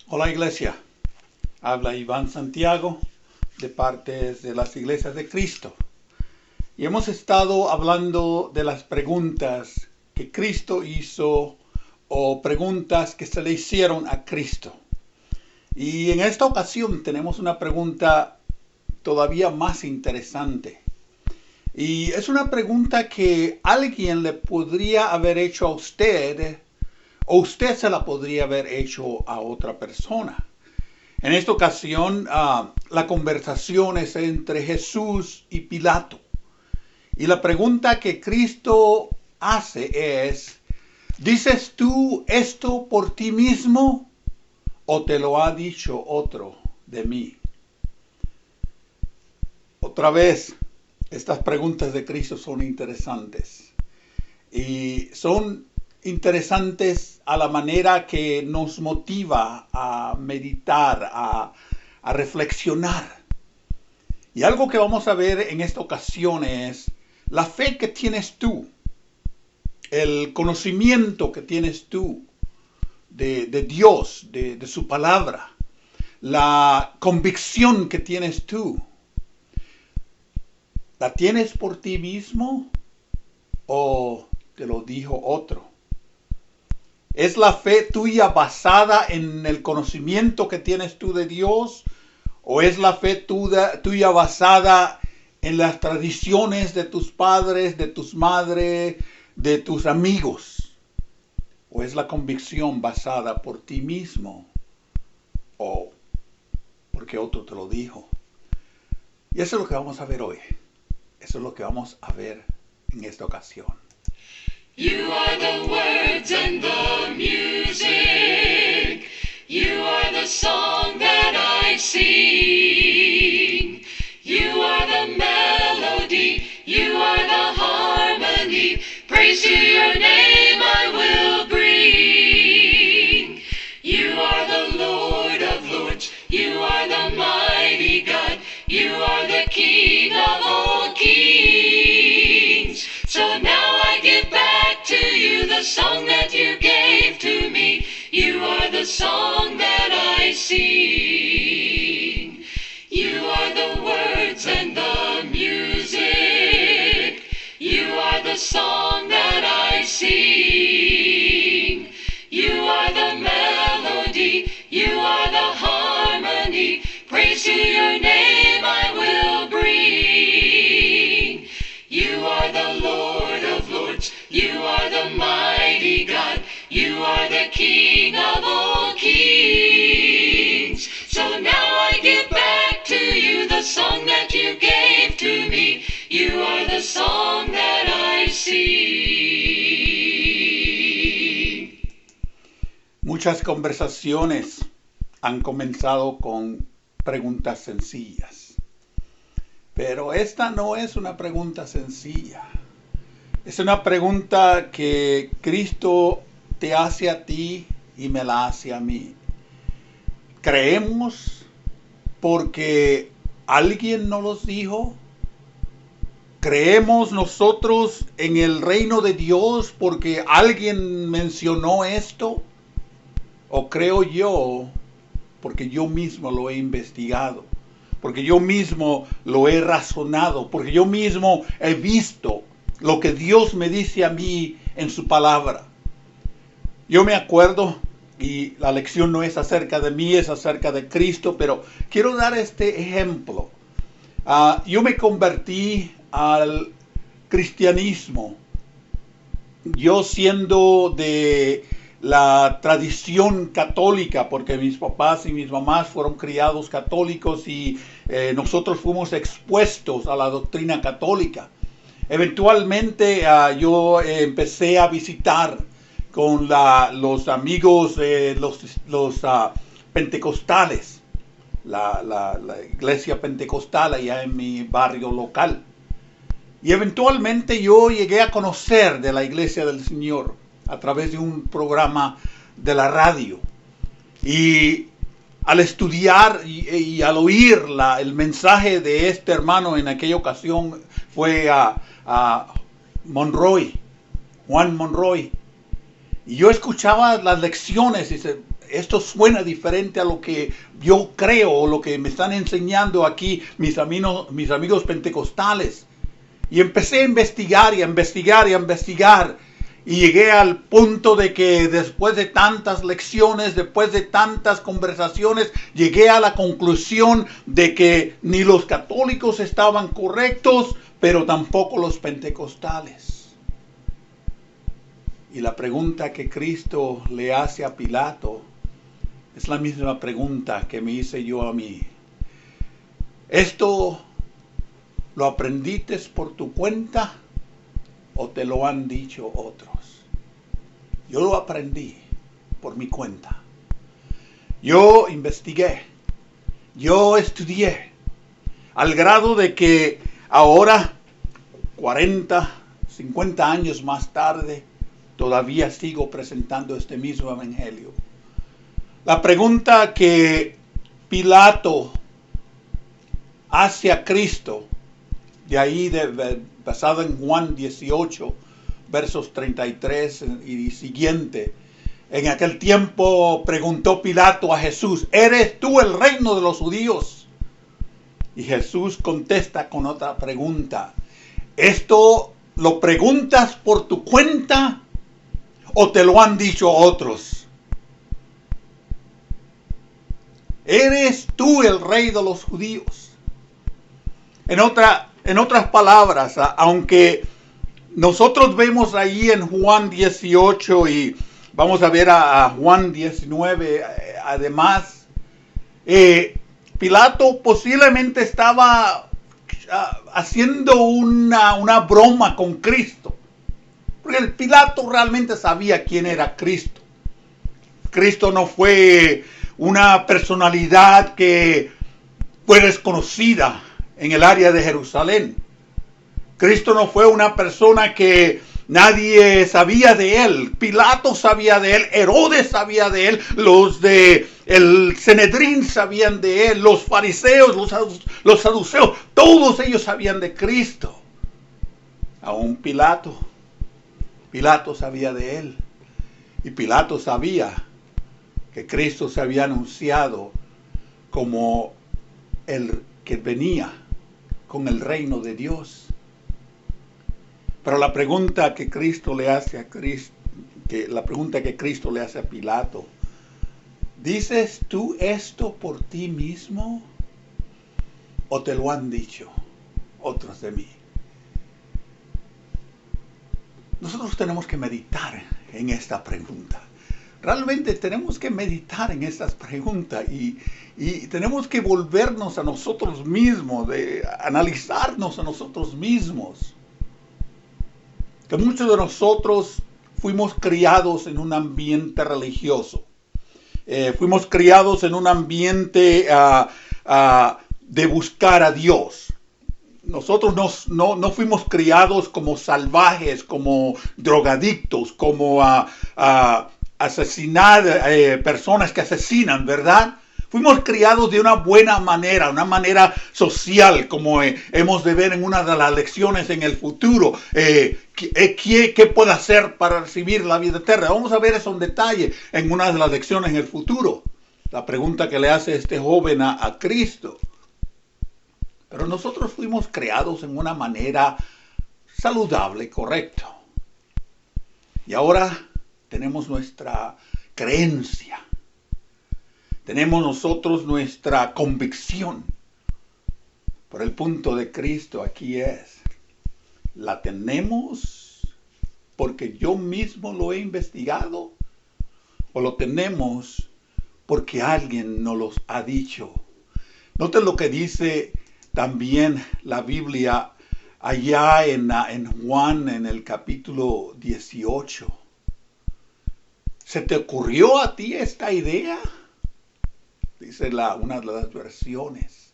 Hola iglesia, habla Iván Santiago de parte de las Iglesias de Cristo. Y hemos estado hablando de las preguntas que Cristo hizo o preguntas que se le hicieron a Cristo. Y en esta ocasión tenemos una pregunta todavía más interesante. Y es una pregunta que alguien le podría haber hecho a usted o usted se la podría haber hecho a otra persona. En esta ocasión, la conversación es entre Jesús y Pilato. Y la pregunta que Cristo hace es, ¿dices tú esto por ti mismo o te lo ha dicho otro de mí? Otra vez, estas preguntas de Cristo son interesantes. Y son interesantes a la manera que nos motiva a meditar, a reflexionar. Y algo que vamos a ver en esta ocasión es la fe que tienes tú, el conocimiento que tienes tú de Dios, de su palabra, la convicción que tienes tú. ¿La tienes por ti mismo o te lo dijo otro? ¿Es la fe tuya basada en el conocimiento que tienes tú de Dios? ¿O es la fe tuya basada en las tradiciones de tus padres, de tus madres, de tus amigos? ¿O es la convicción basada por ti mismo? ¿O porque otro te lo dijo? Y eso es lo que vamos a ver hoy. Eso es lo que vamos a ver en esta ocasión. You are the words and the music. You are the song that I sing. You are the melody. You are the harmony. Praise to your name I will bring. You are the Lord of Lords. You are the mighty God. You are the King of all kings. So now I give back to you the song that you gave to me. You are the song that I sing. You are the words and the music. You are the song that I sing. You are the melody. You are the harmony. Praise to your name I will bring. You are the Lord of Lords. You are the mighty God. You are the King of all kings. So now I give back to you the song that you gave to me. You are the song that I sing. Muchas conversaciones han comenzado con preguntas sencillas. Pero esta no es una pregunta sencilla. Es una pregunta que Cristo te hace a ti y me la hace a mí. ¿Creemos porque alguien nos los dijo? ¿Creemos nosotros en el reino de Dios porque alguien mencionó esto? ¿O creo yo porque yo mismo lo he investigado? Porque yo mismo lo he razonado, porque yo mismo he visto lo que Dios me dice a mí en su palabra. Yo me acuerdo, y la lección no es acerca de mí, es acerca de Cristo, pero quiero dar este ejemplo. Yo me convertí al cristianismo, yo siendo de la tradición católica, porque mis papás y mis mamás fueron criados católicos y nosotros fuimos expuestos a la doctrina católica. Eventualmente yo empecé a visitar con los amigos, los pentecostales, la iglesia pentecostal allá en mi barrio local. Y eventualmente yo llegué a conocer de la iglesia del Señor a través de un programa de la radio. Y al estudiar y al oír el mensaje de este hermano en aquella ocasión fue a Monroy, Juan Monroy. Y yo escuchaba las lecciones y esto suena diferente a lo que yo creo o lo que me están enseñando aquí mis amigos pentecostales. Y empecé a investigar y a investigar y a investigar. Y llegué al punto de que después de tantas lecciones, después de tantas conversaciones, llegué a la conclusión de que ni los católicos estaban correctos, pero tampoco los pentecostales. Y la pregunta que Cristo le hace a Pilato es la misma pregunta que me hice yo a mí. ¿Esto lo aprendiste por tu cuenta o te lo han dicho otros? Yo lo aprendí por mi cuenta. Yo investigué. Yo estudié. Al grado de que ahora, 40, 50 años más tarde, todavía sigo presentando este mismo evangelio. La pregunta que Pilato hace a Cristo, de ahí basado en Juan 18, versos 33 y siguiente. En aquel tiempo preguntó Pilato a Jesús: ¿eres tú el reino de los judíos? Y Jesús contesta con otra pregunta: ¿esto lo preguntas por tu cuenta o te lo han dicho otros? ¿Eres tú el rey de los judíos? En otras palabras, aunque nosotros vemos ahí en Juan 18 y vamos a ver a Juan 19 además, Pilato posiblemente estaba haciendo una broma con Cristo. Porque el Pilato realmente sabía quién era Cristo. Cristo no fue una personalidad que fue desconocida en el área de Jerusalén. Cristo no fue una persona que nadie sabía de él. Pilato sabía de él, Herodes sabía de él, los de el Sanedrín sabían de él, los fariseos, los saduceos, todos ellos sabían de Cristo. Aún Pilato sabía de él. Y Pilato sabía que Cristo se había anunciado como el que venía con el reino de Dios. Pero la pregunta que Cristo le hace a Pilato: ¿dices tú esto por ti mismo o te lo han dicho otros de mí? Nosotros tenemos que meditar en esta pregunta. Realmente tenemos que meditar en estas preguntas y tenemos que volvernos a nosotros mismos, analizarnos a nosotros mismos. Que muchos de nosotros fuimos criados en un ambiente religioso. Fuimos criados en un ambiente de buscar a Dios. Nosotros no fuimos criados como salvajes, como drogadictos, como asesinar personas que asesinan, ¿verdad? Fuimos criados de una buena manera, una manera social, como hemos de ver en una de las lecciones en el futuro. ¿Qué puede hacer para recibir la vida eterna? Vamos a ver eso en detalle en una de las lecciones en el futuro. La pregunta que le hace este joven a Cristo. Pero nosotros fuimos creados en una manera saludable, correcto. Y ahora tenemos nuestra creencia. Tenemos nosotros nuestra convicción. Pero el punto de Cristo aquí es: ¿la tenemos porque yo mismo lo he investigado? ¿O lo tenemos porque alguien nos lo ha dicho? Noten lo que dice también la Biblia allá en Juan, en el capítulo 18. ¿Se te ocurrió a ti esta idea? Dice una de las versiones.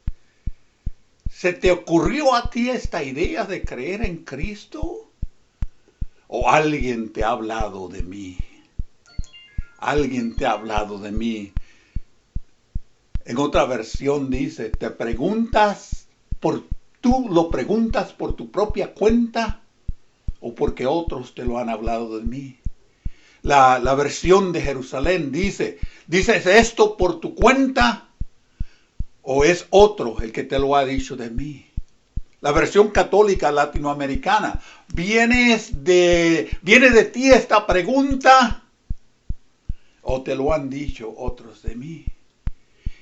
¿Se te ocurrió a ti esta idea de creer en Cristo? ¿O alguien te ha hablado de mí? Alguien te ha hablado de mí. En otra versión dice: ¿tú lo preguntas por tu propia cuenta o porque otros te lo han hablado de mí? La versión de Jerusalén dice, ¿dices esto por tu cuenta o es otro el que te lo ha dicho de mí? La versión católica latinoamericana, ¿viene de ti esta pregunta o te lo han dicho otros de mí?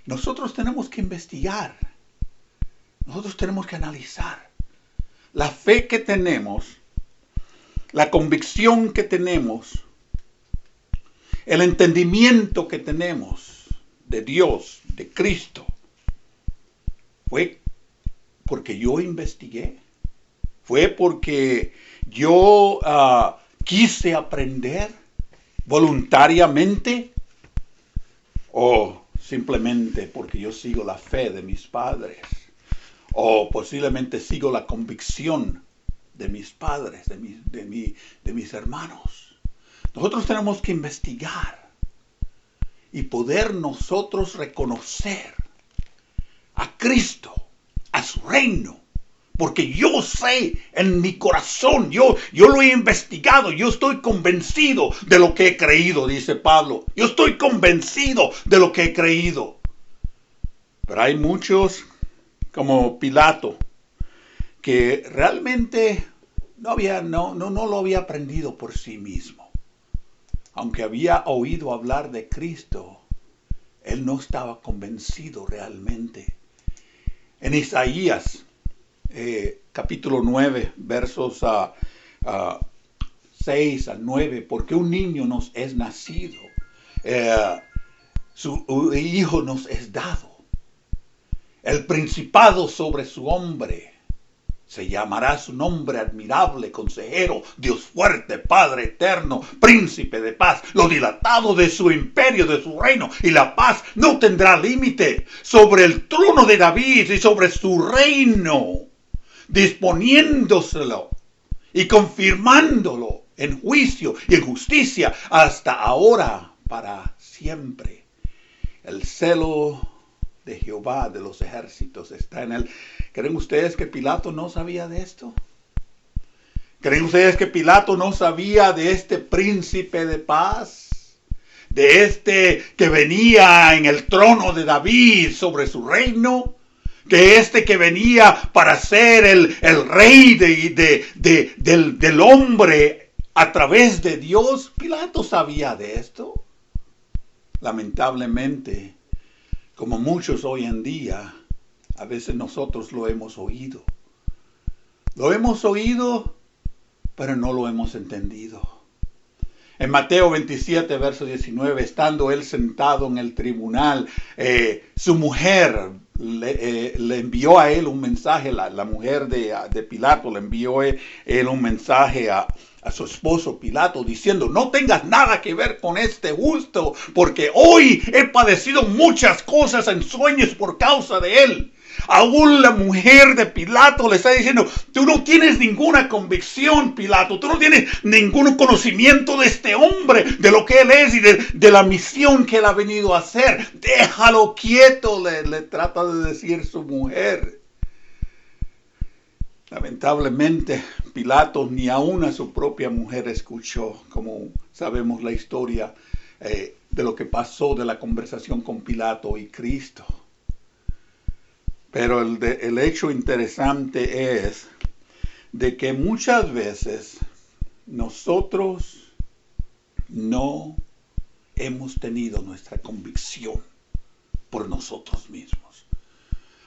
Nosotros tenemos que investigar, nosotros tenemos que analizar la fe que tenemos, la convicción que tenemos, el entendimiento que tenemos de Dios, de Cristo. ¿Fue porque yo investigué? ¿Fue porque yo quise aprender voluntariamente? ¿O simplemente porque yo sigo la fe de mis padres? ¿O posiblemente sigo la convicción de mis padres, de mis hermanos? Nosotros tenemos que investigar y poder nosotros reconocer a Cristo, a su reino, porque yo sé en mi corazón, yo lo he investigado, yo estoy convencido de lo que he creído, dice Pablo. Yo estoy convencido de lo que he creído. Pero hay muchos, como Pilato, que realmente no lo había aprendido por sí mismo. Aunque había oído hablar de Cristo, él no estaba convencido realmente. En Isaías, capítulo 9, versos 6 a 9, porque un niño nos es nacido, su hijo nos es dado, el principado sobre su hombre. Se llamará su nombre admirable, consejero, Dios fuerte, Padre eterno, príncipe de paz. Lo dilatado de su imperio, de su reino, y la paz no tendrá límite. Sobre el trono de David y sobre su reino, disponiéndoselo y confirmándolo en juicio y en justicia hasta ahora, para siempre. El celo de Jehová de los ejércitos está en él. ¿Creen ustedes que Pilato no sabía de esto? ¿Creen ustedes que Pilato no sabía de este príncipe de paz? De este que venía en el trono de David sobre su reino. Que venía para ser el rey del hombre a través de Dios. Pilato sabía de esto. Lamentablemente, como muchos hoy en día, a veces nosotros lo hemos oído. Lo hemos oído, pero no lo hemos entendido. En Mateo 27, verso 19, estando él sentado en el tribunal, su mujer le envió a él un mensaje, la mujer de Pilato le envió él un mensaje a su esposo Pilato diciendo: no tengas nada que ver con este justo, porque hoy he padecido muchas cosas en sueños por causa de él. Aún la mujer de Pilato le está diciendo: tú no tienes ninguna convicción, Pilato, tú no tienes ningún conocimiento de este hombre, de lo que él es y de la misión que él ha venido a hacer. Déjalo quieto, le trata de decir su mujer. Lamentablemente, Pilato ni aún a su propia mujer escuchó, como sabemos la historia de lo que pasó de la conversación con Pilato y Cristo. Pero el hecho interesante es de que muchas veces nosotros no hemos tenido nuestra convicción por nosotros mismos.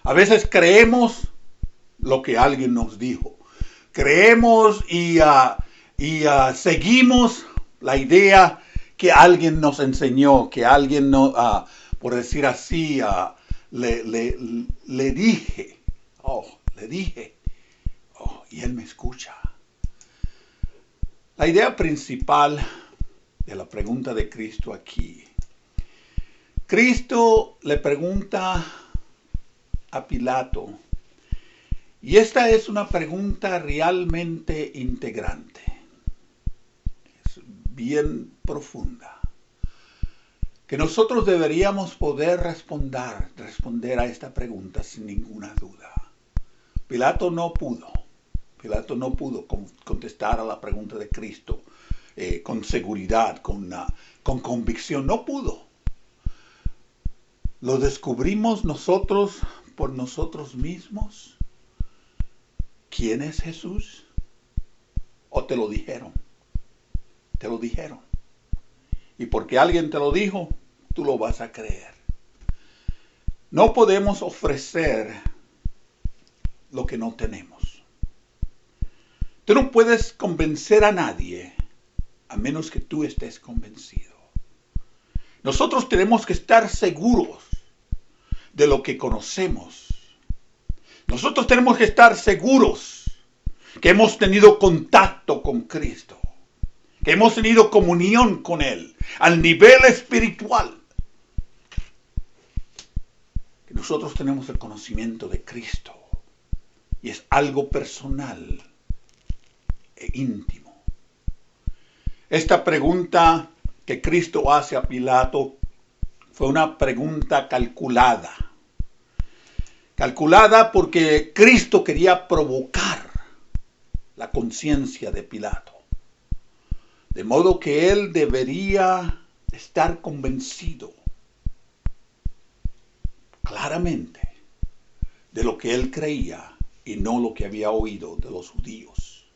A veces creemos lo que alguien nos dijo. Creemos y seguimos la idea que alguien nos enseñó, que alguien, por decir así, le dije, y él me escucha. La idea principal de la pregunta de Cristo aquí. Cristo le pregunta a Pilato, y esta es una pregunta realmente integrante, es bien profunda, que nosotros deberíamos poder responder a esta pregunta sin ninguna duda. Pilato no pudo contestar a la pregunta de Cristo. con seguridad, con convicción. No pudo. Lo descubrimos nosotros por nosotros mismos. ¿Quién es Jesús? ¿O te lo dijeron? Te lo dijeron. Y porque alguien te lo dijo, tú lo vas a creer. No podemos ofrecer lo que no tenemos. Tú no puedes convencer a nadie a menos que tú estés convencido. Nosotros tenemos que estar seguros de lo que conocemos. Nosotros tenemos que estar seguros que hemos tenido contacto con Cristo, que hemos tenido comunión con Él al nivel espiritual. Que nosotros tenemos el conocimiento de Cristo y es algo personal e íntimo. Esta pregunta que Cristo hace a Pilato fue una pregunta calculada. Calculada porque Cristo quería provocar la conciencia de Pilato. De modo que él debería estar convencido claramente de lo que él creía y no lo que había oído de los judíos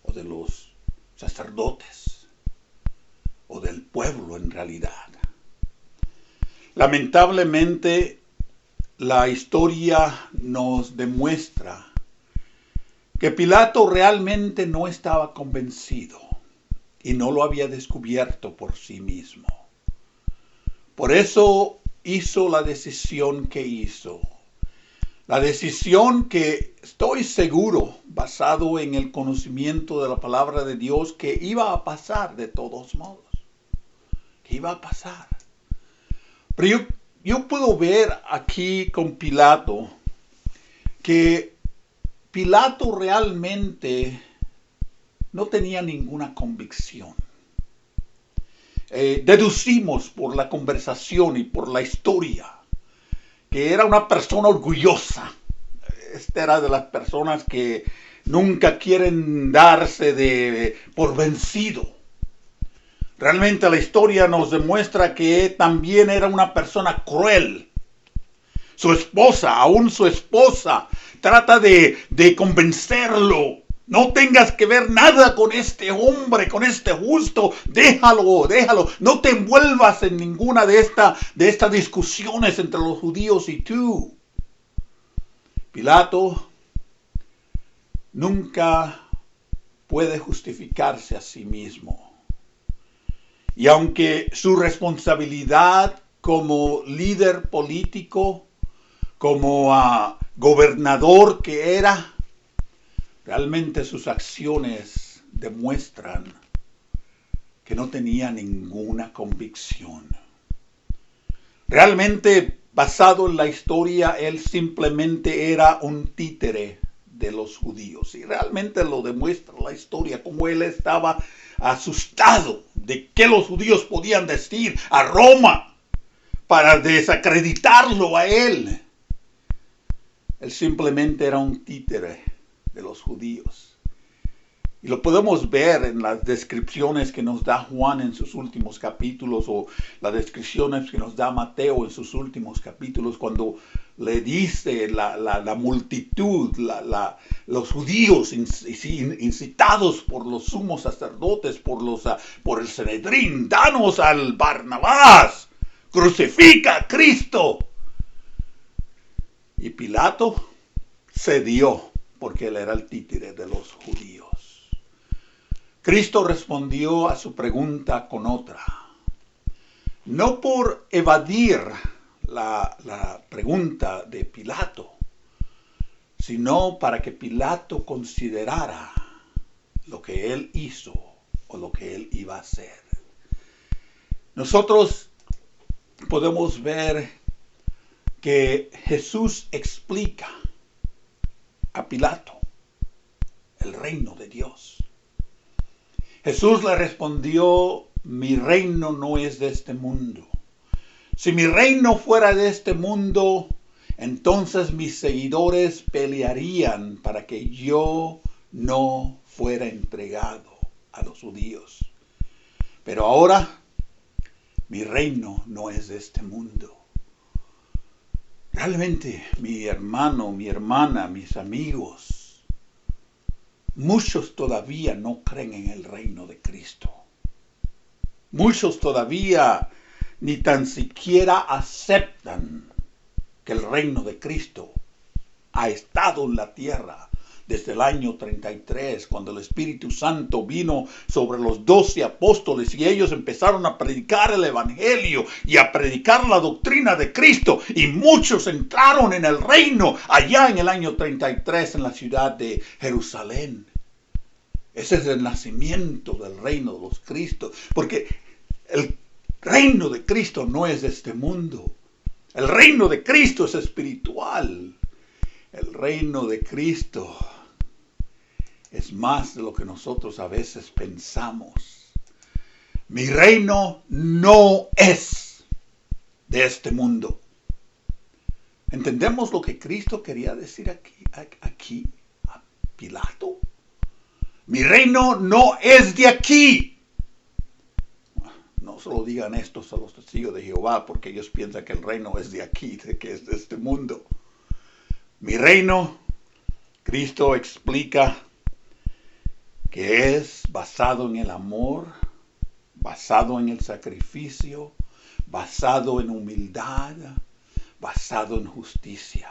o de los sacerdotes o del pueblo en realidad. Lamentablemente, la historia nos demuestra que Pilato realmente no estaba convencido y no lo había descubierto por sí mismo. Por eso hizo la decisión que hizo. La decisión que estoy seguro, basado en el conocimiento de la palabra de Dios, que iba a pasar de todos modos. Que iba a pasar. Pero yo puedo ver aquí con Pilato que Pilato realmente no tenía ninguna convicción. Deducimos por la conversación y por la historia que era una persona orgullosa. Esta era de las personas que nunca quieren darse por vencido. Realmente la historia nos demuestra que también era una persona cruel. Su esposa, aún su esposa, trata de convencerlo. No tengas que ver nada con este hombre, con este justo. Déjalo. No te envuelvas en ninguna de estas discusiones entre los judíos y tú. Pilato nunca puede justificarse a sí mismo. Y aunque su responsabilidad como líder político, como gobernador que era, realmente sus acciones demuestran que no tenía ninguna convicción. Realmente, basado en la historia, él simplemente era un títere de los judíos. Y realmente lo demuestra la historia, como él estaba asustado de qué los judíos podían decir a Roma para desacreditarlo a él. Él simplemente era un títere de los judíos. Y lo podemos ver en las descripciones que nos da Juan en sus últimos capítulos o las descripciones que nos da Mateo en sus últimos capítulos cuando le dice la multitud, los judíos incitados por los sumos sacerdotes, por el Sanedrín, danos al Barnabás, crucifica a Cristo. Y Pilato cedió porque él era el títere de los judíos. Cristo respondió a su pregunta con otra. No por evadir la pregunta de Pilato, sino para que Pilato considerara lo que él hizo o lo que él iba a hacer. Nosotros podemos ver que Jesús explica a Pilato el reino de Dios. Jesús le respondió, mi reino no es de este mundo. Si mi reino fuera de este mundo, entonces mis seguidores pelearían para que yo no fuera entregado a los judíos. Pero ahora mi reino no es de este mundo. Realmente, mi hermano, mi hermana, mis amigos, muchos todavía no creen en el reino de Cristo. Muchos todavía ni tan siquiera aceptan que el reino de Cristo ha estado en la tierra desde el año 33, cuando el Espíritu Santo vino sobre los 12 apóstoles y ellos empezaron a predicar el Evangelio y a predicar la doctrina de Cristo, y muchos entraron en el reino allá en el año 33 en la ciudad de Jerusalén. Ese es el nacimiento del reino de los Cristos, porque el reino de Cristo no es de este mundo. El reino de Cristo es espiritual. El reino de Cristo es más de lo que nosotros a veces pensamos. Mi reino no es de este mundo. ¿Entendemos lo que Cristo quería decir aquí a Pilato? Mi reino no es de aquí. No solo digan esto a los testigos de Jehová, porque ellos piensan que el reino es de aquí, de que es de este mundo. Mi reino, Cristo explica que es basado en el amor, basado en el sacrificio, basado en humildad, basado en justicia.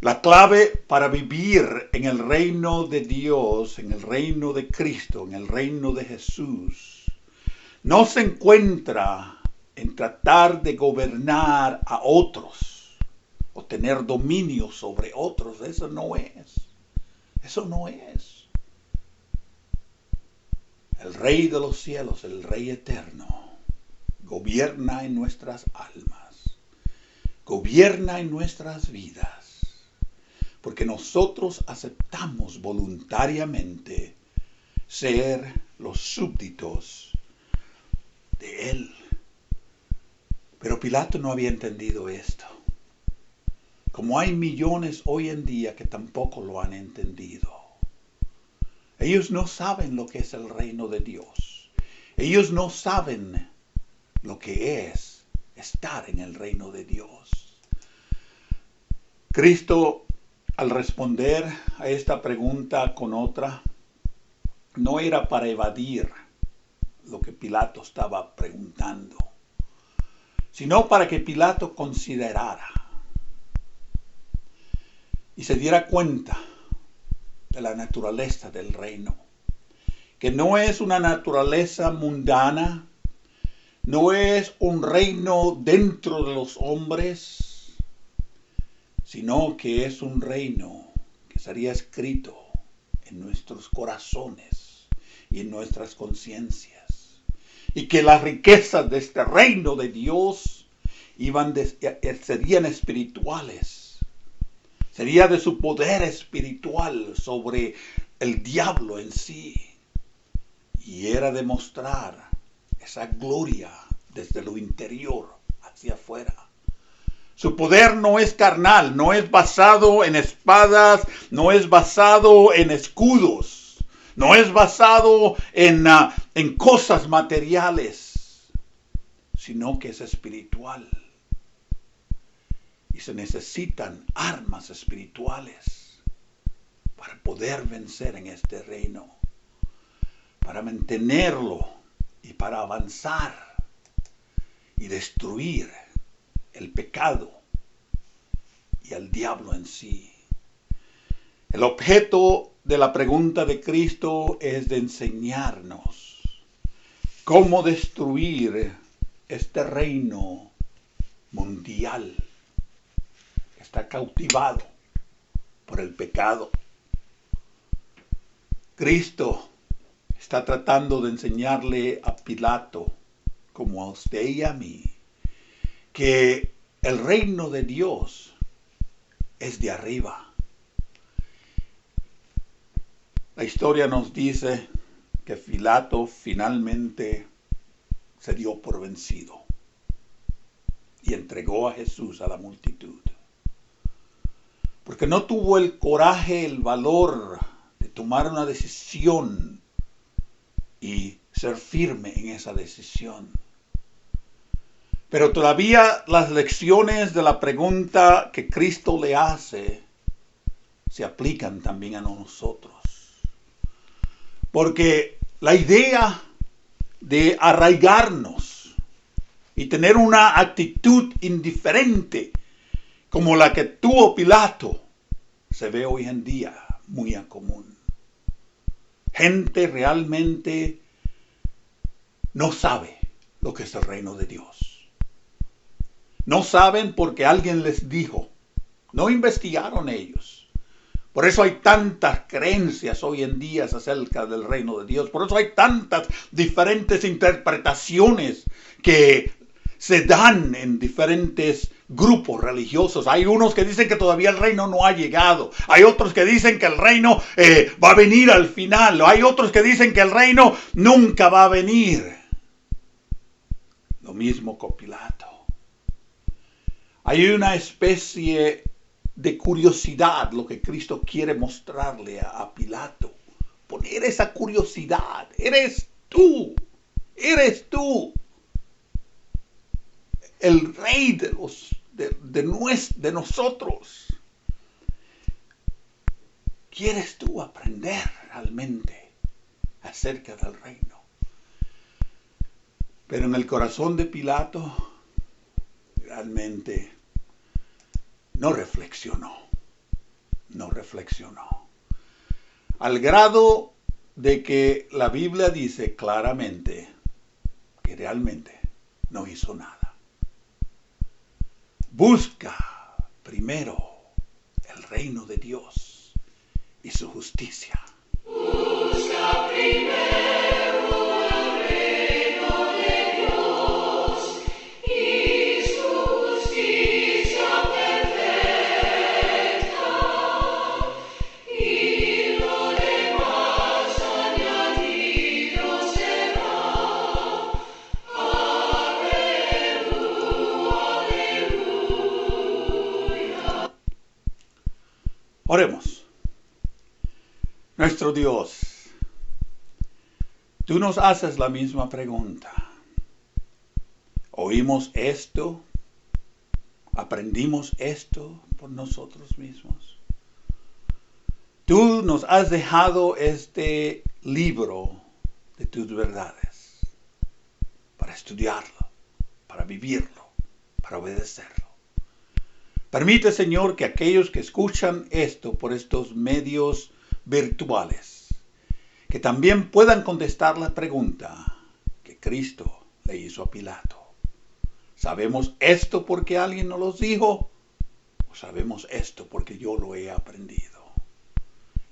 La clave para vivir en el reino de Dios, en el reino de Cristo, en el reino de Jesús, no se encuentra en tratar de gobernar a otros o tener dominio sobre otros. Eso no es. Eso no es. El Rey de los cielos, el Rey eterno, gobierna en nuestras almas, gobierna en nuestras vidas, porque nosotros aceptamos voluntariamente ser los súbditos de Él. Pero Pilato no había entendido esto. Como hay millones hoy en día que tampoco lo han entendido. Ellos no saben lo que es el reino de Dios. Ellos no saben lo que es estar en el reino de Dios. Cristo, al responder a esta pregunta con otra, no era para evadir lo que Pilato estaba preguntando, sino para que Pilato considerara y se diera cuenta de la naturaleza del reino, que no es una naturaleza mundana, no es un reino dentro de los hombres, sino que es un reino que sería escrito en nuestros corazones y en nuestras conciencias, y que las riquezas de este reino de Dios serían espirituales. Sería de su poder espiritual sobre el diablo en sí. Y era demostrar esa gloria desde lo interior hacia afuera. Su poder no es carnal, no es basado en espadas, no es basado en escudos, no es basado en cosas materiales, sino que es espiritual. Y se necesitan armas espirituales para poder vencer en este reino, para mantenerlo y para avanzar y destruir el pecado y al diablo en sí. El objeto de la pregunta de Cristo es de enseñarnos cómo destruir este reino mundial. Está cautivado por el pecado. Cristo está tratando de enseñarle a Pilato, como a usted y a mí, que el reino de Dios es de arriba. La historia nos dice que Pilato finalmente se dio por vencido y entregó a Jesús a la multitud. Porque no tuvo el coraje, el valor de tomar una decisión y ser firme en esa decisión. Pero todavía las lecciones de la pregunta que Cristo le hace se aplican también a nosotros. Porque la idea de arraigarnos y tener una actitud indiferente como la que tuvo Pilato se ve hoy en día muy a común. Gente realmente no sabe lo que es el reino de Dios. No saben porque alguien les dijo. No investigaron ellos. Por eso hay tantas creencias hoy en día acerca del reino de Dios. Por eso hay tantas diferentes interpretaciones que se dan en diferentes grupos religiosos. Hay unos que dicen que todavía el reino no ha llegado. Hay otros que dicen que el reino va a venir al final. Hay otros que dicen que el reino nunca va a venir. Lo mismo con Pilato. Hay una especie de curiosidad, lo que Cristo quiere mostrarle a Pilato. Poner esa curiosidad. Eres tú. El rey de nosotros. ¿Quieres tú aprender realmente acerca del reino? Pero en el corazón de Pilato realmente no reflexionó. Al grado de que la Biblia dice claramente que realmente no hizo nada. Busca primero el reino de Dios y su justicia. Busca primero el reino de Dios y su justicia perfecta, y lo demás añadido será. Aleluya. Oremos. Nuestro Dios, tú nos haces la misma pregunta. ¿Oímos esto? ¿Aprendimos esto por nosotros mismos? Tú nos has dejado este libro de tus verdades para estudiarlo, para vivirlo, para obedecerlo. Permite, Señor, que aquellos que escuchan esto por estos medios virtuales, que también puedan contestar la pregunta que Cristo le hizo a Pilato. ¿Sabemos esto porque alguien nos lo dijo? ¿O sabemos esto porque yo lo he aprendido?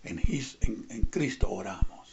En Cristo oramos.